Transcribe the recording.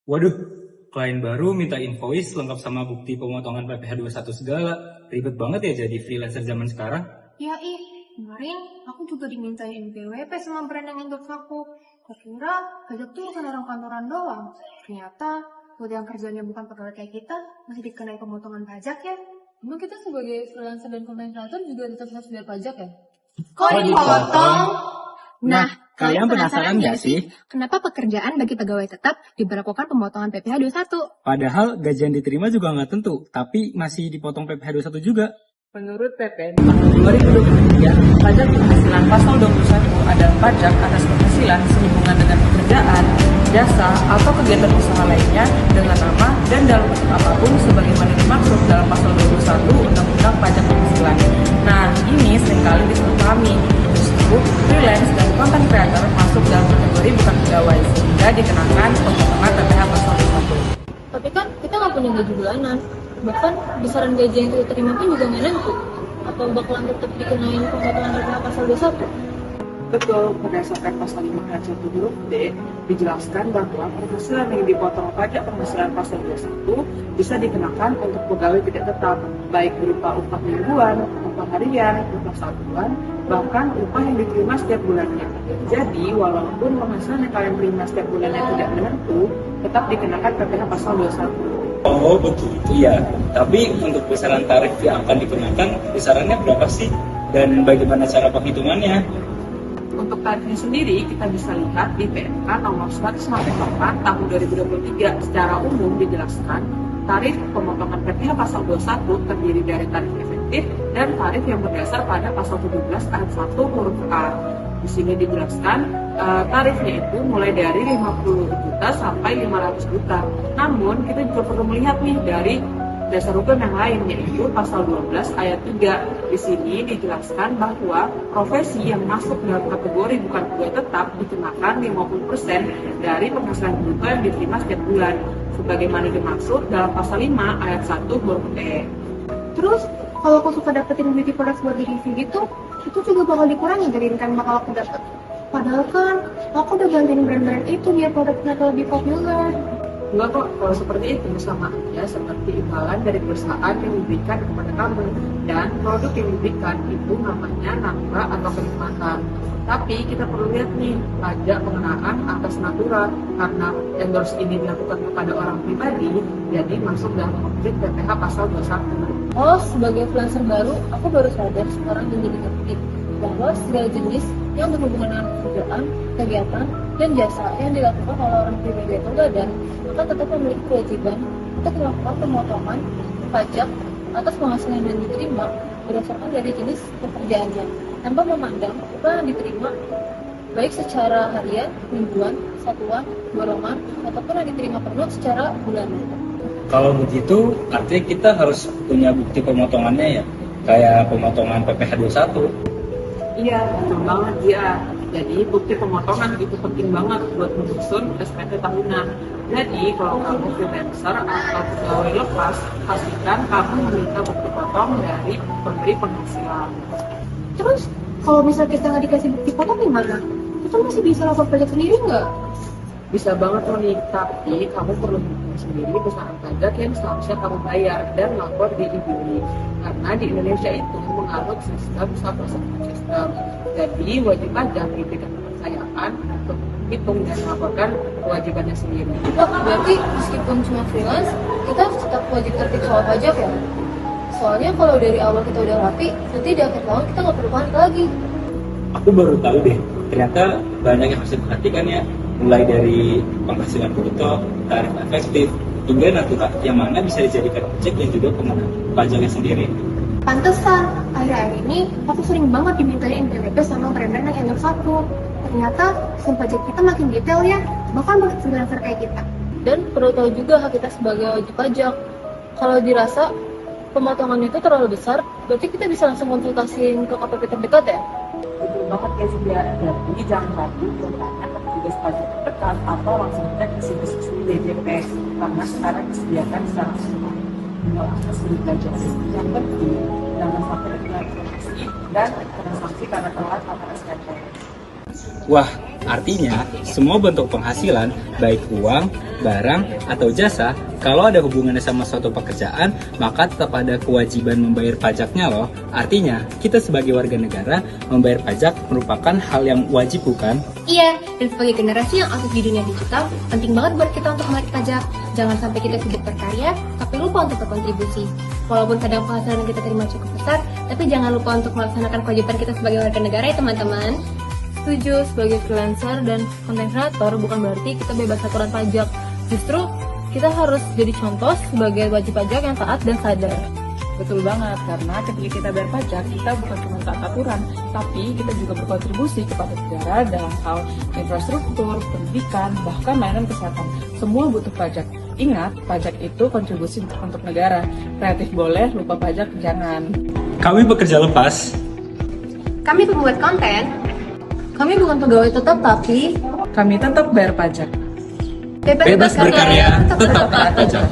Waduh, klien baru minta invoice lengkap sama bukti pemotongan PPh 21 segala. Ribet banget ya jadi freelancer zaman sekarang. Ya kemarin aku juga dimintain NPWP sama brand yang endorse aku. Kira pajak tuh bukan orang kantoran doang. Ternyata buat yang kerjanya bukan pegawai kayak kita, masih dikenai pemotongan pajak ya. Emang kita sebagai freelancer dan content creator juga tetap harus bayar pajak ya? Kok dipotong? Nah, kalian penasaran nggak sih? Kenapa pekerjaan bagi pegawai tetap diberlakukan pemotongan PPh 21? Padahal gajian diterima juga nggak tentu, tapi masih dipotong PPh 21 juga. Menurut PP tahun 2023, pajak penghasilan pasal 21 adalah pajak atas penghasilan sehubungan dengan pekerjaan, jasa, atau kegiatan usaha lainnya dengan nama dan dalam bentuk apapun sebagaimana dimaksud dalam pasal 21 Undang-Undang Pajak Penghasilan. Nah, ini seringkali disalahpahami. Justru, freelance dan content creator masuk dalam kategori bukan pegawai sehingga dikenakan pemotongan PPh pasal 21. Tapi kan kita nggak punya gaji bulanan. Bahkan besaran gaji yang kita terima pun juga nggak nentu. Atau bakalan tetap dikenain pemotongan PPh pasal 21? Betul, berdasarkan pasal 5 ayat 1 huruf D, dijelaskan bahwa penghasilan yang dipotong pajak penghasilan pasal 21 bisa dikenakan untuk pegawai tidak tetap, baik berupa upah mingguan, upah harian, upah satuan, bahkan upah yang diterima setiap bulannya. Jadi, walaupun penghasilan yang kalian terima setiap bulannya tidak menentu, tetap dikenakan PPh pasal 21. Oh begitu ya. Tapi untuk besaran tarif yang akan dikenakan, besarannya berapa sih? Dan bagaimana cara penghitungannya? Untuk tarifnya sendiri, kita bisa lihat di PMK nomor 194 tahun 2023. Secara umum dijelaskan, tarif pemotongan PPh pasal 21 terdiri dari tarif efektif dan tarif yang berdasar pada pasal 17 ayat 1 huruf A. Di sini dijelaskan tarifnya itu mulai dari 50 juta sampai 500 juta. Namun, kita juga perlu melihat nih dari dasar hukum yang lain, yaitu pasal 12 ayat 3. Di sini dijelaskan bahwa profesi yang masuk dalam kategori bukan pegawai tetap dikenakan 50% dari penghasilan bruto yang diterima setiap bulan, sebagaimana dimaksud dalam pasal 5 ayat 1 huruf E. Terus, kalau aku suka dapetin beauty products buat diri gitu, itu juga bakal dikurangi dari income yang bakal aku dapet. Padahal kan, aku udah gantiin brand-brand itu biar produknya lebih populer. Enggak kok, kalau seperti itu sama aja seperti imbalan dari perusahaan yang diberikan kepada kamu. Dan produk yang diberikan itu namanya nafkah atau kenikmatan. Tapi kita perlu lihat nih, pajak pengenaan atas natura. Karena endorse ini dilakukan kepada orang pribadi, jadi masuk dalam konflik PPh pasal 21. Oh, sebagai freelancer baru, aku baru sadar sekarang dan jadi ngerti bahwa segala jenis yang berhubungan dengan pekerjaan, kegiatan, dan jasa yang dilakukan oleh orang pribadi atau badan, maka tetap memiliki kewajiban untuk melakukan pemotongan pajak atas penghasilan yang diterima berdasarkan dari jenis pekerjaannya, tanpa memandang upah yang diterima baik secara harian, mingguan, satuan, golongan, ataupun yang diterima penuh secara bulanan. Kalau begitu, artinya kita harus punya bukti pemotongannya ya, kayak pemotongan PPh 21. Iya, betul banget ya. Jadi bukti pemotongan itu penting banget buat menyusun SPT tahunan. Jadi kalau kamu freelancer atau pegawai lepas, pastikan kamu meminta bukti potong dari pemberi penghasilan. Terus, kalau misalnya kita nggak dikasih bukti potong gimana? Kita masih bisa lapor pajak sendiri nggak? Bisa banget Moni, tapi kamu perlu menghitung sendiri besaran pajak yang seharusnya kamu bayar dan lapor di IBUI. Karena di Indonesia itu menganut sistem satu sistem. Jadi wajib pajak diberikan kepercayaan untuk menghitung dan melaporkan kewajibannya sendiri. Berarti meskipun cuma freelance, kita tetap wajib tertib soal pajak ya? Soalnya kalau dari awal kita udah rapi, nanti di akhir tahun kita nggak perlu panik lagi. Aku baru tahu deh, ternyata banyak yang harus diperhatikan ya. Mulai dari penghasilan bruto, tarif efektif, hingga natura yang mana bisa dijadikan objek dan juga pengenaan pajaknya sendiri. Pantesan, akhir-akhir ini aku sering banget dimintain NPWP sama brand-brand yang endorse aku. Ternyata sistem pajak kita makin detail ya, bahkan buat freelancer kayak kita. Dan perlu tahu juga hak kita sebagai wajib pajak. Kalau dirasa pemotongan itu terlalu besar, berarti kita bisa langsung konsultasiin ke KPP terdekat ya? Betul banget ya Cynthia. Jadi jangan ragu untuk tanya ke petugas pajak terdekat atau langsung cek ke situs resmi DJP karena sekarang disediakan secara semua. Tinggal akses belajar. Yang penting jangan sampai ketinggalan informasi dan transaksi karena telat atau SPT. Wah, Artinya, semua bentuk penghasilan, baik uang, barang, atau jasa, kalau ada hubungannya sama suatu pekerjaan, maka tetap ada kewajiban membayar pajaknya loh. Artinya, kita sebagai warga negara, membayar pajak merupakan hal yang wajib bukan? Iya, dan sebagai generasi yang aktif di dunia digital, penting banget buat kita untuk membayar pajak. Jangan sampai kita hidup berkarya, tapi lupa untuk berkontribusi. Walaupun kadang penghasilan yang kita terima cukup besar, tapi jangan lupa untuk melaksanakan kewajiban kita sebagai warga negara ya teman-teman. Setuju, sebagai freelancer dan konten kreator bukan berarti kita bebas aturan pajak. Justru kita harus jadi contoh sebagai wajib pajak yang taat dan sadar. Betul banget, karena ketika kita bayar pajak, kita bukan cuma taat aturan, tapi kita juga berkontribusi kepada negara dalam hal infrastruktur, pendidikan, bahkan layanan kesehatan. Semua butuh pajak. Ingat, pajak itu kontribusi untuk negara. Kreatif boleh, lupa pajak jangan. Kami bekerja lepas. Kami pembuat konten, Kami bukan pegawai tetap tapi Kami tetap bayar pajak. Bebas berkarya, tetap taat pajak.